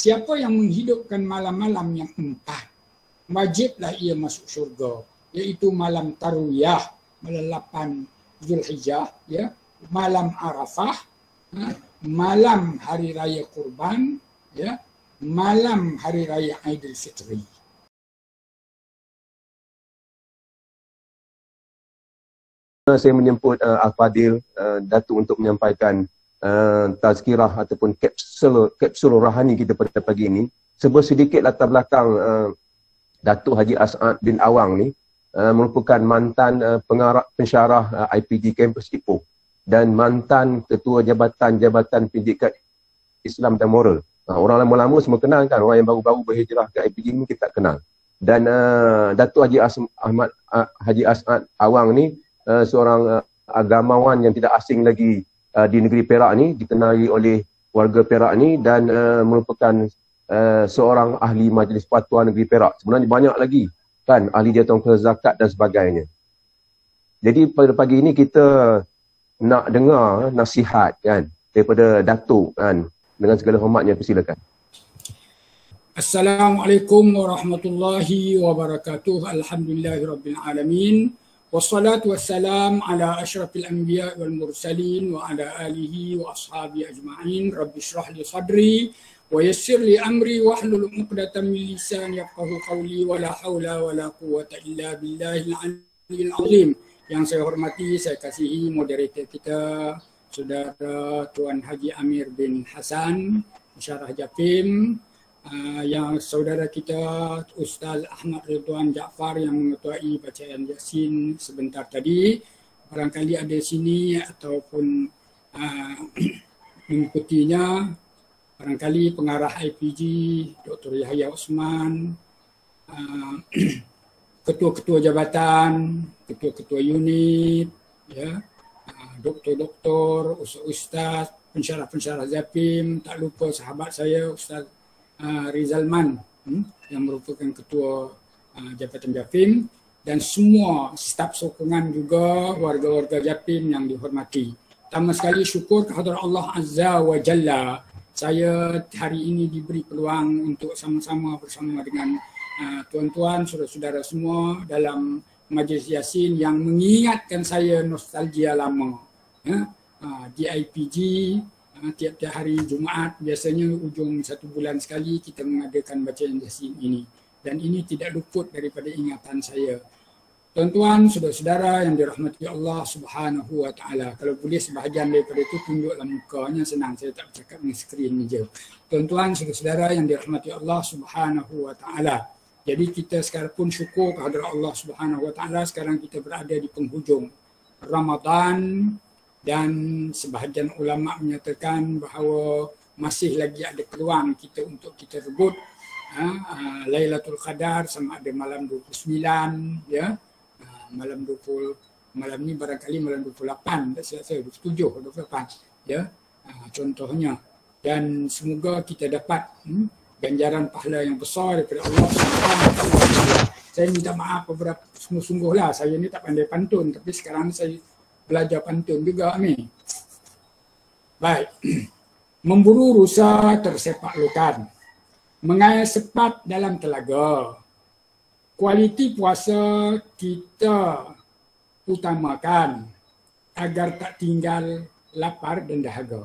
siapa yang menghidupkan malam-malam yang 4, wajiblah ia masuk syurga, iaitu malam Tarwiyah, malam 8 Zulhijjah, ya, malam Arafah, malam hari raya Kurban, ya, malam hari raya Aidilfitri. Saya menjemput Al-Fadil Datuk untuk menyampaikan tazkirah ataupun kapsul rohani kita pada pagi ini. Sebuah sedikit latar belakang Datuk Haji As'ad bin Awang ni merupakan mantan pensyarah IPG Kampus Ipoh dan mantan ketua Jabatan Pendidikan Islam dan Moral. Orang lama-lama semua kenal kan, orang yang baru-baru berhijrah ke IPG ni kita tak kenal. Dan Datuk Haji As'ad Awang ni seorang agamawan yang tidak asing lagi di negeri Perak ni, dikenali oleh warga Perak ni dan merupakan seorang ahli Majlis Fatwa Negeri Perak. Sebenarnya banyak lagi kan ahli jatuh zakat dan sebagainya. Jadi pada pagi ini kita nak dengar nasihat kan daripada Datuk kan, dengan segala hormatnya, persilakan. Assalamualaikum warahmatullahi wabarakatuh. Alhamdulillahirabbil alamin. Wassalatu wassalam ala asyrafil anbiya wal mursalin wa ala alihi wa ashabi ajma'in. Rabbi shrah li sadri wa yassir li amri wahlul 'uqdatam min lisani yafqahu qawli wa la haula wa la quwwata illa billahil aliyyil azim. Yang saya hormati, saya kasihi moderator kita Saudara Tuan Haji Amir bin Hassan, Pensyarah Japim, yang saudara kita Ustaz Ahmad Ridwan Jaafar yang mengetuai bacaan Yasin sebentar tadi, barangkali ada sini ataupun mengikutinya, barangkali pengarah IPG Dr. Yahya Osman, ketua-ketua jabatan, ketua-ketua unit, ya, doktor-doktor, ustaz-ustaz, pensyarah-pensyarah Japim, tak lupa sahabat saya Ustaz Rizalman yang merupakan ketua Jabatan Japim, dan semua staf sokongan juga warga-warga Japim yang dihormati. Pertama sekali syukur kehadrat Allah Azza wa Jalla, saya hari ini diberi peluang untuk sama-sama bersama dengan tuan-tuan, saudara-saudara semua dalam majlis Yasin yang mengingatkan saya nostalgia lama. Di IPG tiap-tiap hari Jumaat, biasanya ujung 1 bulan sekali kita mengadakan bacaan Yasin ini. Dan ini tidak luput daripada ingatan saya. Tuan-tuan, saudara-saudara yang dirahmati Allah Subhanahu wa Ta'ala, kalau boleh sebahagian daripada itu tunjuklah mukanya, senang saya tak bercakap dengan skrin ni je. Tuan-tuan, saudara-saudara yang dirahmati Allah Subhanahu wa Ta'ala, jadi kita sekarang pun syukur kehadrat Allah Subhanahu wa Ta'ala, sekarang kita berada di penghujung Ramadan. Dan sebahagian ulama menyatakan bahawa masih lagi ada peluang kita untuk kita rebut Lailatul Qadar, sama ada malam 29, ya, malam ni barangkali malam 28, tak silap saya, 27 28, ya, contohnya. Dan semoga kita dapat ganjaran pahala yang besar daripada Allah Subhanahu wa Ta'ala. Saya minta maaf beberapa, sungguh-sungguhlah saya ni tak pandai pantun, tapi sekarang saya belajar pantun juga ni. Baik. Memburu rusa tersepak lukan, mengair sepat dalam telaga. Kualiti puasa kita utamakan agar tak tinggal lapar dan dahaga.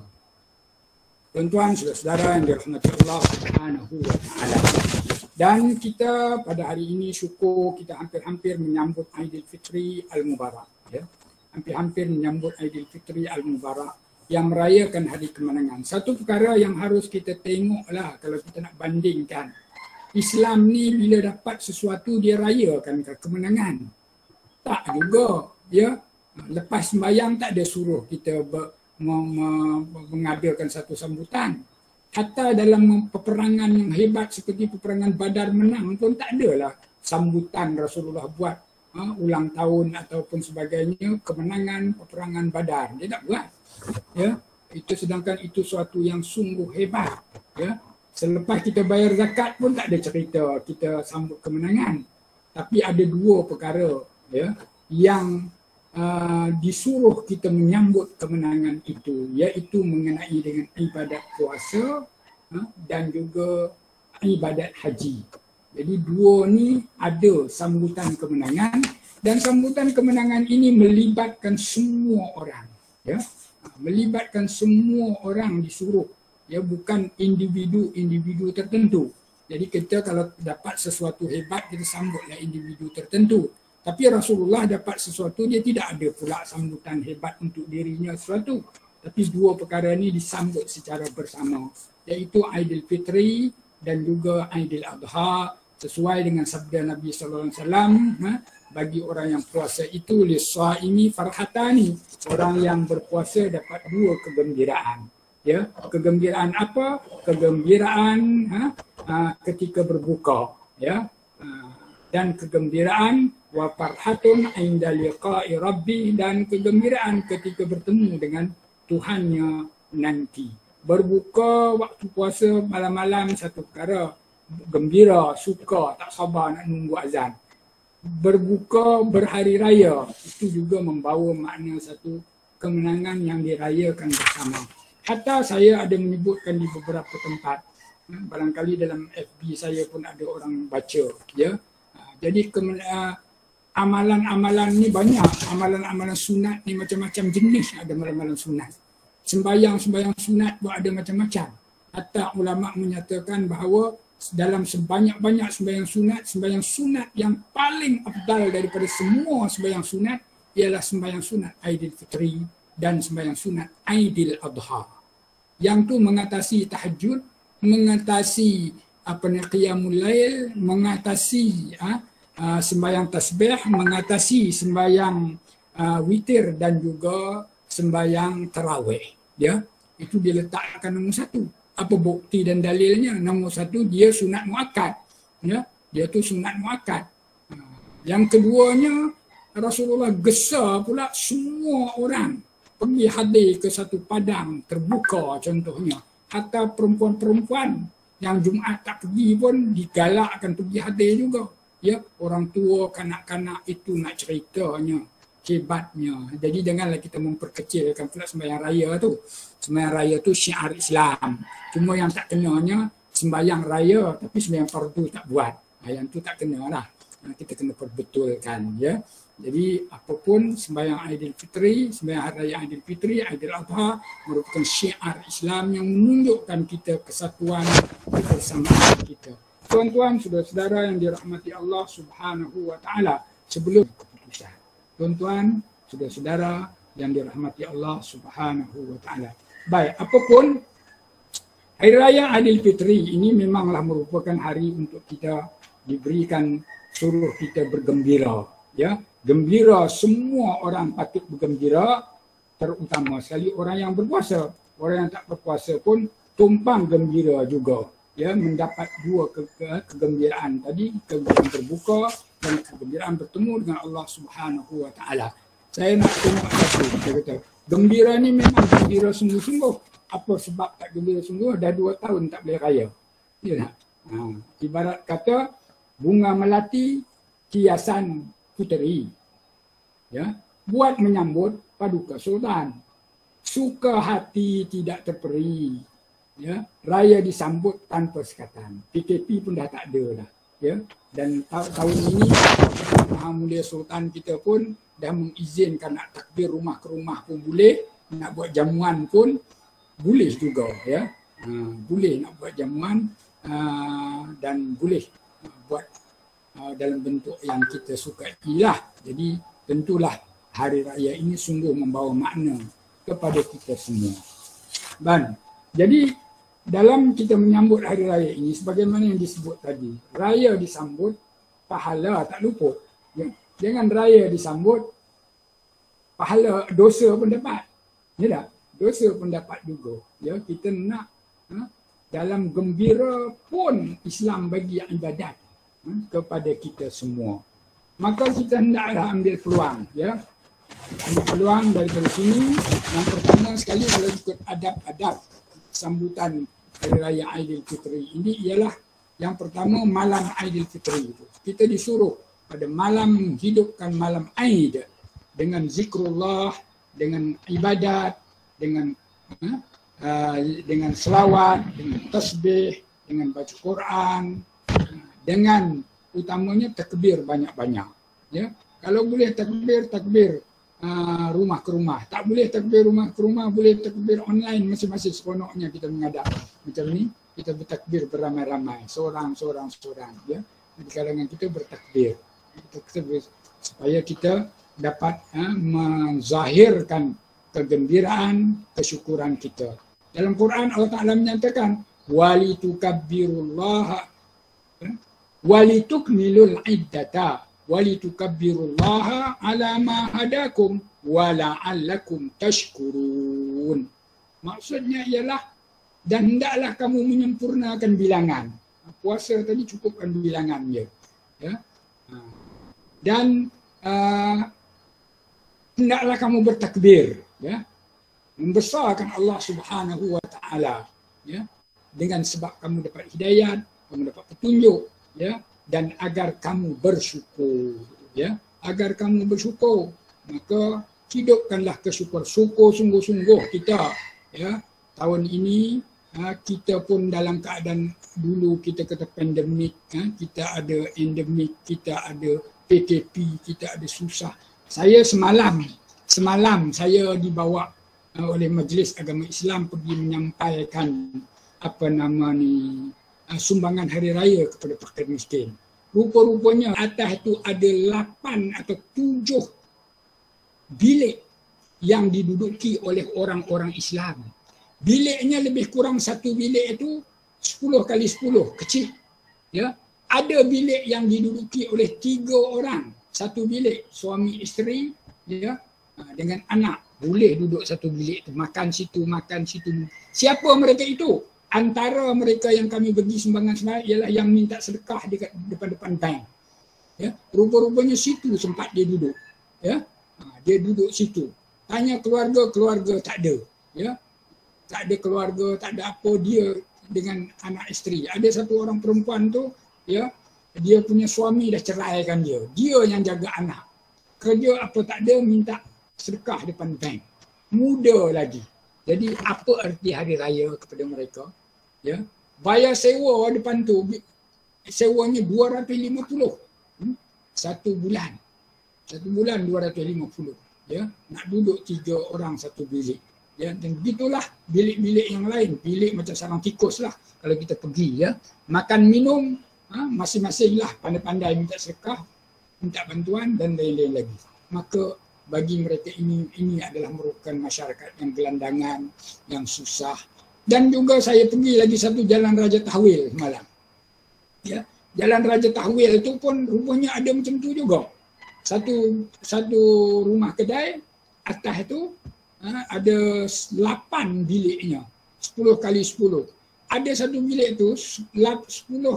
Tuan-tuan, saudara-saudara yang dirahmati Allah Subhanahu wa Ta'ala. Dan kita pada hari ini syukur kita hampir-hampir menyambut Aidilfitri Al-Mubarak, ya. Hampir-hampir menyambut Aidilfitri Al-Mubarak yang merayakan hari kemenangan. Satu perkara yang harus kita tengoklah kalau kita nak bandingkan. Islam ni bila dapat sesuatu dia rayakan ke kemenangan? Tak juga, ya. Lepas sembahyang tak ada suruh kita mengadakan satu sambutan. Hatta dalam peperangan yang hebat seperti peperangan Badar menang pun tak adalah sambutan Rasulullah buat ulang tahun ataupun sebagainya, kemenangan peperangan Badar. Dia tak buat. Ya, itu sedangkan itu suatu yang sungguh hebat, ya. Selepas kita bayar zakat pun tak ada cerita kita sambut kemenangan. Tapi ada dua perkara, ya, yang disuruh kita menyambut kemenangan itu, iaitu mengenai dengan ibadat puasa dan juga ibadat haji. Jadi dua ni ada sambutan kemenangan, dan sambutan kemenangan ini melibatkan semua orang, ya. Melibatkan semua orang disuruh, ya, bukan individu-individu tertentu. Jadi kita kalau dapat sesuatu hebat, kita sambutlah individu tertentu. Tapi Rasulullah dapat sesuatu, dia tidak ada pula sambutan hebat untuk dirinya sesuatu. Tapi dua perkara ini disambut secara bersama, iaitu Aidilfitri dan juga Aidil Adha, sesuai dengan sabda Nabi sallallahu alaihi wasallam, bagi orang yang puasa itu lis-shaimi farhatani, orang yang berpuasa dapat dua kegembiraan. Ya, kegembiraan apa? Kegembiraan ketika berbuka, ya. Dan kegembiraan wa farhatun inda liqa'i rabbi, dan kegembiraan ketika bertemu dengan Tuhannya nanti. Berbuka waktu puasa malam-malam satu perkara, gembira, suka, tak sabar nak nunggu azan. Berbuka berhari raya, itu juga membawa makna satu kemenangan yang dirayakan bersama. Hatta saya ada menyebutkan di beberapa tempat, barangkali dalam FB saya pun ada orang baca, ya. Jadi amalan-amalan ni banyak, amalan-amalan sunat ni macam-macam jenis, ada amalan-amalan sunat. Sembayang-sembayang sunat pun ada macam-macam. Hatta ulama menyatakan bahawa dalam sebanyak-banyak sembayang sunat yang paling afdal daripada semua sembayang sunat ialah sembayang sunat Aidilfitri dan sembayang sunat Aidil Adha. Yang tu mengatasi tahajud, mengatasi qiyamul lail, mengatasi sembayang tasbih, mengatasi sembayang witir dan juga sembayang tarawih, ya. Itu dia letakkan nombor satu. Apa bukti dan dalilnya? Nombor satu, dia sunat muakkad, ya. Dia tu sunat muakkad. Yang keduanya, Rasulullah gesa pula semua orang pergi hadir ke satu padang terbuka contohnya. Hatta perempuan-perempuan yang Jumaat tak pergi pun digalakkan pergi hadir juga. Ya, orang tua, kanak-kanak itu nak ceritanya, hebatnya. Jadi janganlah kita memperkecilkan pula sembahyang raya tu. Sembahyang raya tu syiar Islam. Cuma yang tak kenanya sembahyang raya tapi sembahyang fardu tak buat. Yang tu tak kena lah. Kita kena perbetulkan, ya. Jadi apapun sembahyang Aidilfitri, sembahyang hari raya Aidilfitri, Aidil Adha merupakan syiar Islam yang menunjukkan kita kesatuan kebersamaan kita. Tuan-tuan, saudara-saudara yang dirahmati Allah Subhanahu wa taala, sebelum keputusan. Tuan-tuan, saudara-saudara yang dirahmati Allah Subhanahu wa taala. Baik, apapun hari raya Aidilfitri ini memanglah merupakan hari untuk kita diberikan suruh kita bergembira, ya. Gembira, semua orang patut bergembira, terutama sekali orang yang berpuasa. Orang yang tak berpuasa pun tumpang gembira juga, ya, mendapat dua kegembiraan tadi, kegembiraan berbuka dan kegembiraan bertemu dengan Allah Subhanahu wa taala. Saya nak tengok satu, saya kata, gembira ni memang gembira sungguh-sungguh. Apa sebab tak gembira sungguh? Dah 2 tahun tak boleh raya. Ya tak? Ibarat kata bunga melati hiasan puteri. Ya, buat menyambut paduka sultan. Suka hati tidak terperi. Ya, raya disambut tanpa sekatan. PKP pun dah tak ada dah, ya. Dan tahun ini Maha Mulia Sultan kita pun dah mengizinkan nak takbir rumah ke rumah pun boleh, nak buat jamuan pun boleh juga, ya. Boleh nak buat jamuan dan boleh buat dalam bentuk yang kita sukailah. Jadi tentulah hari raya ini sungguh membawa makna kepada kita semua. Dan jadi dalam kita menyambut hari raya ini, sebagaimana yang disebut tadi, raya disambut, pahala tak luput. Ya. Jangan raya disambut, pahala dosa pun dapat. Ya tak? Dosa pun dapat juga. Ya, kita nak dalam gembira pun Islam bagi ibadat kepada kita semua. Maka kita hendaklah ambil peluang, ya. Ambil peluang daripada sini. Yang pertama sekali kalau ikut adab-adab sambutan hari raya Aidilfitri ini ialah yang pertama malam Aidilfitri itu. Kita disuruh pada malam hidupkan malam Aid dengan zikrullah, dengan ibadat, dengan dengan selawat, dengan tasbih, dengan baca Quran, dengan utamanya takbir banyak-banyak. Ya, kalau boleh takbir rumah ke rumah. Tak boleh takbir rumah ke rumah, boleh takbir online masing-masing seronoknya kita menghadap. Macam ni kita bertakbir beramai-ramai, seorang. Ya, di kalangan kita bertakbir. Supaya kita dapat menzahirkan kegembiraan, kesyukuran kita. Dalam Quran Allah Ta'ala menyatakan walitukabbirullaha walitukmilul iddata walitukabbirullaha ala ma hadakum wala'allakum tashkurun. Maksudnya ialah dan hendaklah kamu menyempurnakan bilangan. Puasa tadi cukupkan bilangan dia. Ya. Dan hendaklah kamu bertakbir, ya, membesarkan Allah Subhanahu wa Ta'ala, ya, dengan sebab kamu dapat hidayat, kamu dapat petunjuk, ya, dan agar kamu bersyukur, ya, agar kamu bersyukur, maka hidupkanlah syukur sungguh-sungguh kita, ya. Tahun ini kita pun dalam keadaan dulu kita kata pandemik, kita ada endemik, kita ada PKP, kita ada susah. Saya semalam saya dibawa oleh Majlis Agama Islam pergi menyampaikan sumbangan hari raya kepada fakir miskin. Rupa-rupanya atas itu ada 8 atau 7 bilik yang diduduki oleh orang-orang Islam. Biliknya lebih kurang satu bilik itu 10 kali 10, kecil. Ya, ada bilik yang diduduki oleh 3 orang, satu bilik, suami isteri, ya, dengan anak boleh duduk satu bilik itu, makan situ. Siapa mereka itu? Antara mereka yang kami bagi sumbangan ialah yang minta sedekah dekat depan-depan bank. Ya, rupa-rupanya situ sempat dia duduk. Ya, dia duduk situ. Tanya keluarga tak ada. Ya, tak ada keluarga, tak ada apa, dia dengan anak isteri. Ada satu orang perempuan tu, ya, dia punya suami dah ceraikan dia. Dia yang jaga anak. Kerja apa tak ada, minta sedekah depan bank. Muda lagi. Jadi apa arti hari raya kepada mereka? Ya, bayar sewa depan tu, sewanya 250. Satu bulan 250. Ya, nak duduk 3 orang satu bilik. Ya, dan begitulah bilik-bilik yang lain, bilik macam sarang tikus lah kalau kita pergi, ya. Makan minum masing-masing lah, pandai-pandai minta sedekah, minta bantuan dan lain-lain lagi. Maka bagi mereka ini adalah merupakan masyarakat yang gelandangan, yang susah. Dan juga saya pergi lagi satu Jalan Raja Tahwil malam. Ya, Jalan Raja Tahwil itu pun rupanya ada macam tu juga. Satu rumah kedai atas itu ada 8 biliknya, 10 kali 10. Ada satu bilik tu 10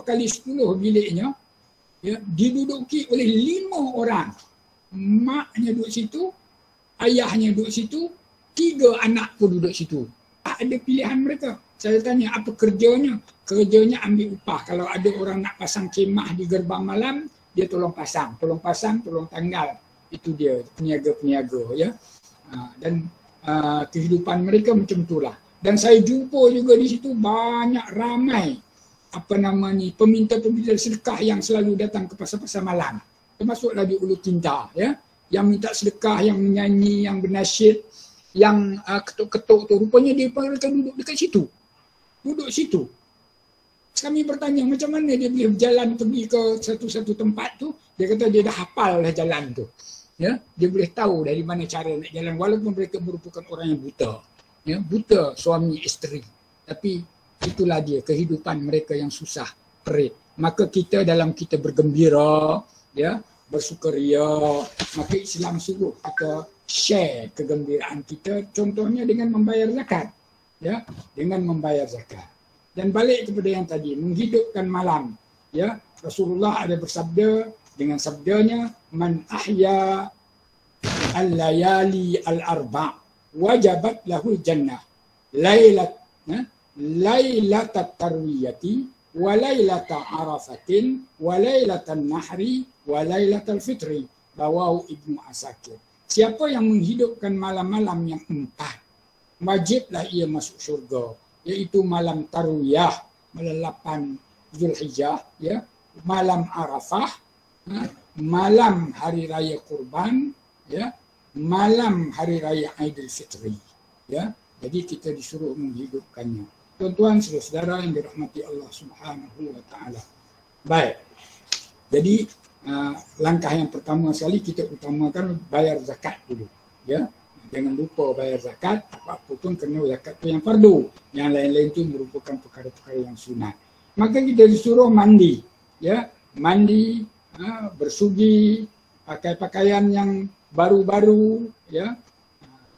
kali 10 biliknya, ya, diduduki oleh 5 orang. Maknya duduk situ, ayahnya duduk situ, 3 anak pun duduk situ. Tak ada pilihan mereka. Saya tanya apa kerjanya? Kerjanya ambil upah. Kalau ada orang nak pasang kemah di gerbang malam, dia tolong pasang, tolong tanggal. Itu dia peniaga-peniaga, ya. Dan kehidupan mereka macam itulah. Dan saya jumpa juga di situ banyak ramai peminta-peminta sedekah yang selalu datang ke pasar-pasar malam. Termasuklah di Ulu Tinta, ya, yang minta sedekah, yang menyanyi, yang bernasyid, yang ketuk-ketuk tu, rupanya dia duduk dekat situ. Duduk situ. Kami bertanya macam mana dia boleh berjalan pergi ke satu-satu tempat tu. Dia kata dia dah hafal dah jalan tu. Ya, dia boleh tahu dari mana cara nak jalan walaupun mereka merupakan orang yang buta. Ya, buta suami isteri. Tapi itulah dia kehidupan mereka yang susah, perit. Maka kita dalam kita bergembira, ya, bersukaria, maka Islam suruh kita share kegembiraan kita, contohnya dengan membayar zakat. Ya, dengan membayar zakat. Dan balik kepada yang tadi, menghidupkan malam. Ya, Rasulullah ada bersabda dengan sabdanya, man ahya al-layali al-arba' wajabat lahul jannah lailatat tarwiyati wa lailata arafatin wa lailatan nahri wa lailatal fitri, rawahu Ibnu Asakir. Siapa yang menghidupkan malam-malam yang 4, wajiblah ia masuk syurga, iaitu malam Tarwiyah, malam 8 Zulhijjah, ya, malam Arafah, malam hari raya Kurban, ya, malam hari raya Aidilfitri, ya. Jadi kita disuruh menghidupkannya. Tuan-tuan, saudara-saudara yang dirahmati Allah Subhanahu wa taala. Baik. Jadi langkah yang pertama sekali kita utamakan bayar zakat dulu, ya. Jangan lupa bayar zakat, apa-apa pun kena zakat tu yang fardu. Yang lain-lain tu merupakan perkara-perkara yang sunat. Maka kita disuruh mandi, ya. Mandi, bersugi, pakai pakaian yang baru-baru, ya.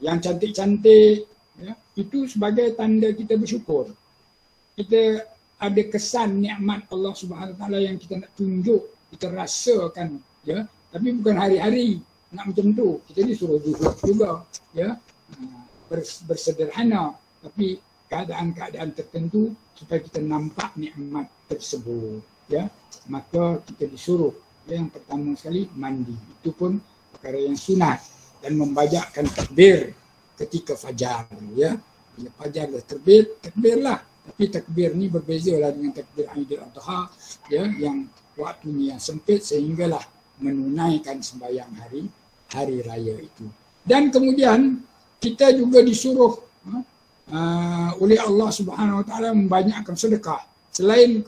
Yang cantik-cantik, ya. Itu sebagai tanda kita bersyukur. Kita ada kesan nikmat Allah Subhanahu Wa Taala yang kita nak tunjuk, kita rasakan, ya. Tapi bukan hari-hari nak macam tu. Kita disuruh zuhud juga, ya. Bersederhana, tapi keadaan-keadaan tertentu supaya kita nampak nikmat tersebut, ya. Maka kita disuruh, ya, yang pertama sekali mandi. Itu pun perkara yang sunat, dan membacakan takbir ketika fajar, ya. Bila fajar dah terbit, takbirlah. Tapi takbir ni berbezalah dengan takbir Aidil Adha, ya, yang waktunya yang sempit sehinggalah menunaikan sembahyang hari raya itu. Dan kemudian kita juga disuruh oleh Allah Subhanahu Wa Taala membanyakkan sedekah. Selain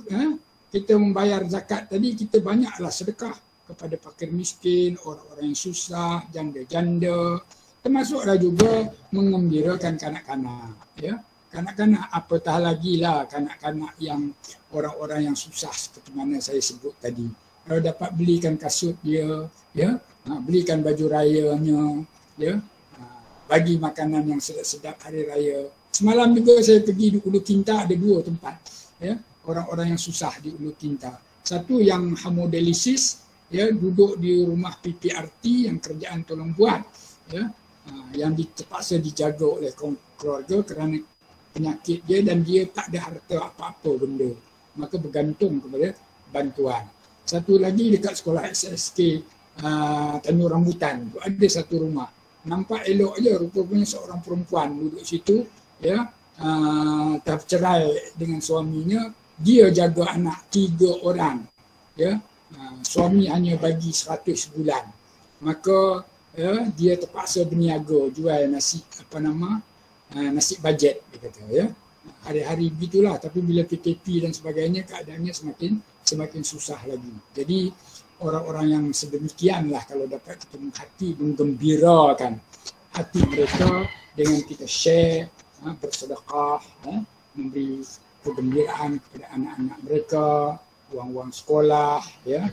kita membayar zakat tadi, kita banyaklah sedekah kepada fakir miskin, orang-orang yang susah, janda-janda. Termasuklah juga mengembirakan kanak-kanak, ya. Kanak-kanak, apatah lagi lah kanak-kanak yang orang-orang yang susah seperti mana saya sebut tadi. Kalau dapat belikan kasut dia, ya, belikan baju rayanya, ya, bagi makanan yang sedap-sedap hari raya. Semalam juga saya pergi di Ulu Kinta, ada 2 tempat, ya, orang-orang yang susah di Ulu Kinta. Satu yang hemodialisis, ya, duduk di rumah PPRT yang kerjaan tolong buat, ya, yang terpaksa dijaga oleh keluarga kerana penyakit dia dan dia tak ada harta apa-apa benda. Maka bergantung kepada bantuan. Satu lagi dekat sekolah SSK Tanjung Rambutan, ada satu rumah. Nampak elok aja, rupanya seorang perempuan duduk situ, ya, tercerai dengan suaminya, dia jaga anak 3 orang, ya. Suami hanya bagi 100 sebulan. Maka, ya, dia terpaksa berniaga jual nasi nasi bajet, dia kata, ya. Hari-hari begitulah, tapi bila PKP dan sebagainya keadaannya semakin susah lagi. Jadi orang-orang yang sedemikianlah kalau dapat kita menggembirakan hati mereka dengan kita share, bersedekah, memberi kegembiraan kepada anak-anak mereka, wang-wang sekolah, ya,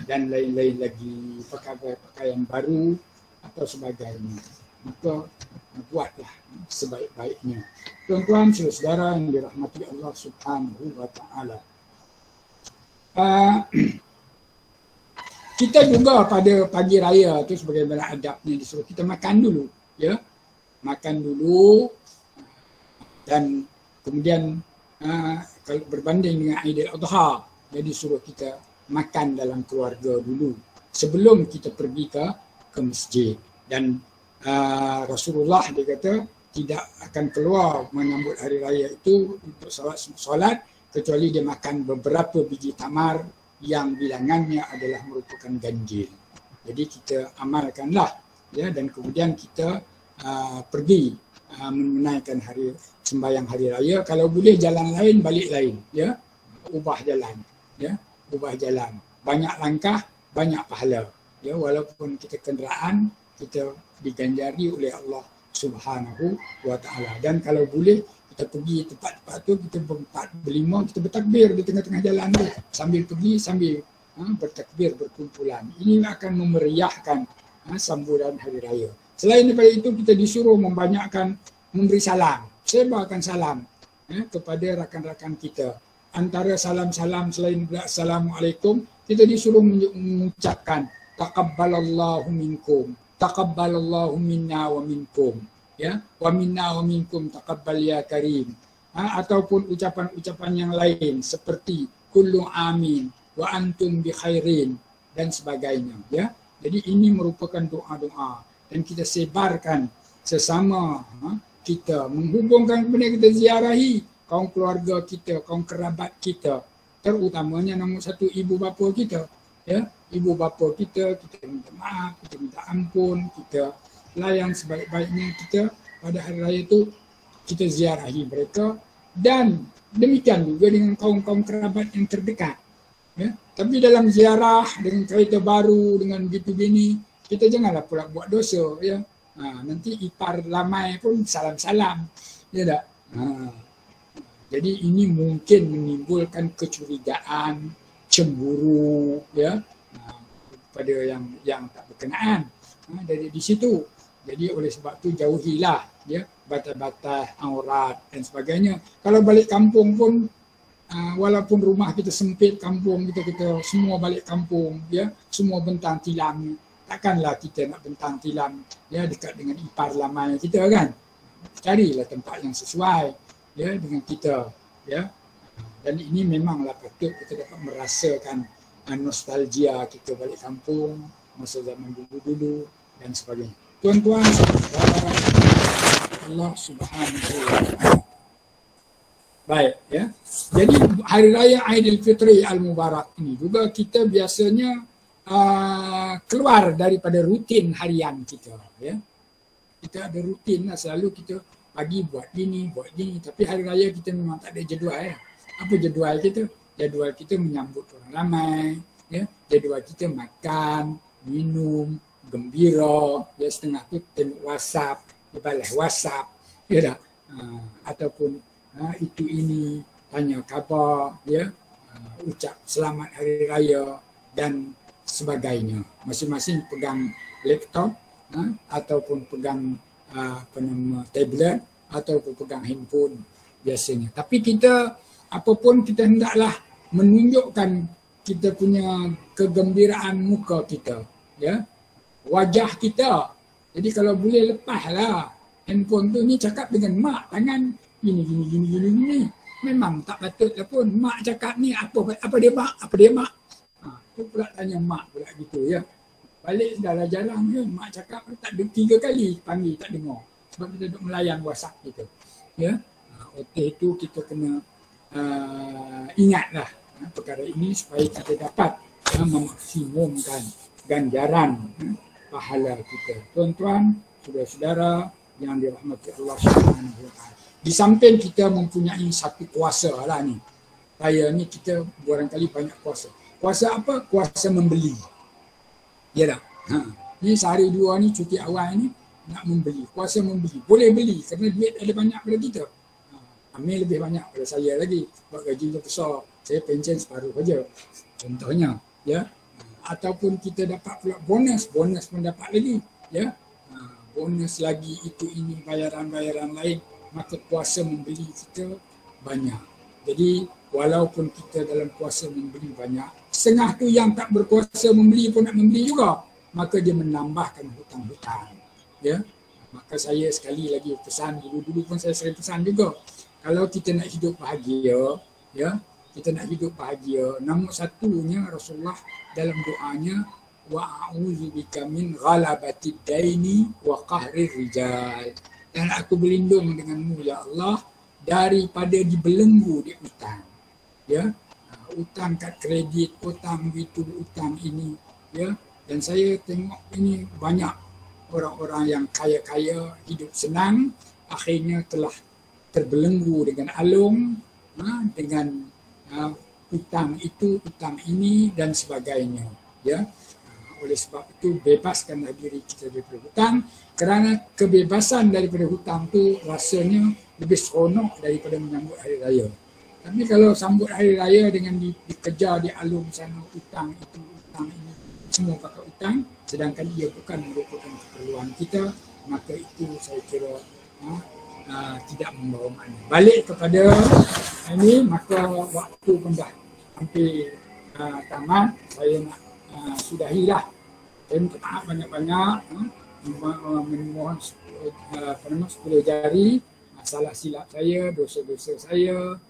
dan lain-lain lagi, pakaian baru atau sebagainya. Maka buatlah sebaik-baiknya. Tuan-tuan, saudara yang dirahmati Allah Subhanahu Wa Taala. Kita juga pada pagi raya tu sebagaimana adabnya disuruh kita makan dulu, ya. Makan dulu, dan kemudian kalau berbanding dengan Aidil Adha, jadi suruh kita makan dalam keluarga dulu sebelum kita pergi ke masjid. Dan Rasulullah dia kata tidak akan keluar menyambut hari raya itu untuk solat kecuali dia makan beberapa biji tamar yang bilangannya adalah merupakan ganjil. Jadi kita amalkanlah, ya, dan kemudian kita pergi menunaikan sembahyang hari raya. Kalau boleh jalan lain, balik lain, ya, ubah jalan, ya, ubah jalan. Banyak langkah, banyak pahala, ya, walaupun kita kenderaan, kita diganjari oleh Allah Subhanahu Wa Taala. Dan kalau boleh kita pergi tempat-tempat tu, kita berlima, kita bertakbir di tengah-tengah jalan tu, sambil pergi, sambil bertakbir, berkumpulan. Ini akan memeriahkan sambutan hari raya. Selain daripada itu, kita disuruh membanyakkan memberi salam, sebarkan salam kepada rakan-rakan kita. Antara salam-salam selain Assalamualaikum, kita disuruh mengucapkan taqabbalallahu minkum, taqabbalallahu minna wa minkum, ya, wa minna wa minkum taqabbal ya karim. Ataupun ucapan-ucapan yang lain seperti kullu amin wa antum bi khairin dan sebagainya, ya. Jadi ini merupakan doa-doa dan kita sebarkan sesama kita, menghubungkan kepada kita ziarahi kaum keluarga kita, kaum kerabat kita, terutamanya nombor satu ibu bapa kita, ya, ibu bapa kita minta maaf, kita minta ampun, kita layan sebaik-baiknya, kita pada hari raya itu kita ziarahi mereka, dan demikian juga dengan kaum-kaum kerabat yang terdekat. Ya. Tapi dalam ziarah dengan kereta baru, dengan gitu-gini, kita janganlah pula buat dosa. Ya. Nanti ipar lamai pun salam-salam. Ya tak? Jadi ini mungkin menimbulkan kecurigaan, cemburu, ya, pada yang tak berkenaan. Dari di situ. Jadi oleh sebab tu jauhilah, ya, batas-batas aurat dan sebagainya. Kalau balik kampung pun, walaupun rumah kita sempit, kampung kita semua balik kampung, ya, semua bentang tilam, takkanlah kita nak bentang tilam, ya, dekat dengan ipar lamai kita kan. Carilah tempat yang sesuai, ya, dengan kita, ya. Dan ini memanglah patut kita dapat merasakan nostalgia kita balik kampung masa zaman dulu-dulu dan sebagainya. Tuan-tuan, Allah Subhanahu wa taala. Baik, ya. Jadi hari raya Aidilfitri Al-Mubarak ini juga kita biasanya keluar daripada rutin harian kita, ya. Kita ada rutin lah, selalu kita pagi buat gini, tapi hari raya kita memang tak ada jadual, ya. Apa jadual kita? Jadual kita menyambut orang ramai, ya. Jadual kita makan, minum, gembira, ya, setengah tu tengok WhatsApp, balas WhatsApp, ya tak? Ataupun itu ini, tanya khabar, ya, ucap selamat hari raya dan sebagainya. Masing-masing pegang laptop, ataupun pegang tablet, ataupun pegang handphone biasanya. Tapi kita, apapun kita hendaklah menunjukkan kita punya kegembiraan muka kita, ya, wajah kita. Jadi kalau boleh lepaslah handphone tu, ni cakap dengan mak tangan gini. Memang tak patutlah pun mak cakap ni apa dia mak. Tu pula tanya mak pula gitu, ya. Balik dah jarang je mak cakap, tak ada 3 kali panggil tak dengar. Sebab kita duduk melayan WhatsApp kita. Ya. Oleh itu kita kena ingatlah perkara ini supaya kita dapat memaksimumkan ganjaran pahala kita. Tuan-tuan, saudara-saudara yang dirahmati Allah Subhanahu wa taala. Di samping kita mempunyai satu kuasa lah ni. Raya ni kita barangkali banyak kuasa. Kuasa apa? Kuasa membeli. Ya tak? Ni sehari dua ni cuti awal ni nak membeli. Kuasa membeli. Boleh beli kerana duit ada banyak pada kita. Amir lebih banyak pada saya lagi. Sebab gaji besar. Saya pencen separuh saja. Contohnya, ya. Ataupun kita dapat pula bonus pun dapat lagi, ya. Bonus lagi itu ini bayaran-bayaran lain, maka kuasa membeli kita banyak. Jadi walaupun kita dalam kuasa membeli banyak, setengah tu yang tak berkuasa membeli pun nak membeli juga, maka dia menambahkan hutang-hutang, ya. Maka saya sekali lagi pesan, dulu pun saya sering pesan juga, kalau kita nak hidup bahagia, ya, kita nak hidup bahagia, nombor satunya Rasulullah dalam doanya, wa a'udzubika min ghalabatid daini wa qahrir rijal. Dan aku berlindung denganmu ya Allah daripada dibelenggu di hutang. Ya, hutang kad kredit, hutang itu, hutang ini, ya. Dan saya tengok ini banyak orang-orang yang kaya-kaya hidup senang akhirnya telah terbelenggu dengan alung, dengan hutang itu, hutang ini dan sebagainya, ya. Oleh sebab itu bebaskanlah diri kita daripada hutang, kerana kebebasan daripada hutang tu rasanya lebih seronok daripada menyambut hari raya. Tapi kalau sambut hari raya dengan dikejar di alung sana, hutang itu, hutang ini, semua pakai hutang, sedangkan ia bukan merupakan keperluan kita, maka itu saya kira tidak membawa makna. Balik kepada ini, maka waktu pun dah hampir tamat. Saya nak sudahilah. Saya minta maaf banyak-banyak, memohon 10 jari salah silap saya, dosa-dosa saya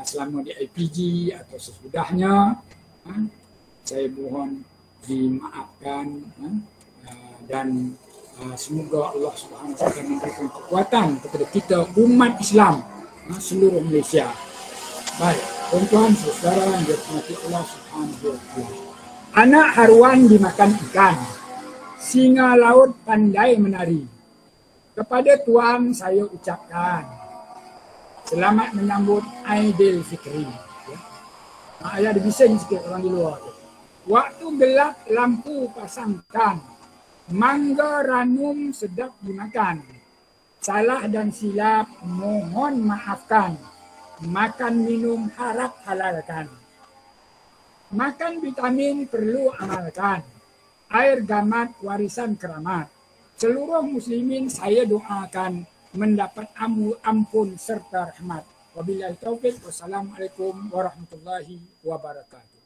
selama di IPG atau sesudahnya. Saya mohon dimaafkan dan Semoga Allah Subhanahu Wa Taala memberikan kekuatan kepada kita umat Islam seluruh Malaysia. Baik, tuan-tuan, saudara yang dirahmati Allah Subhanahu Wa Taala. Anak haruan dimakan ikan, singa laut pandai menari. Kepada Tuan saya ucapkan selamat menyambut Aidilfitri. Ya. Ayah ada bising sikit orang di luar. Waktu gelap lampu pasangkan, mangga ranum sedap dimakan. Salah dan silap mohon maafkan. Makan minum harap halalkan. Makan vitamin perlu amalkan. Air gamat warisan keramat. Seluruh muslimin saya doakan mendapat ampun serta rahmat. Wabillahi taufiq. Wassalamualaikum warahmatullahi wabarakatuh.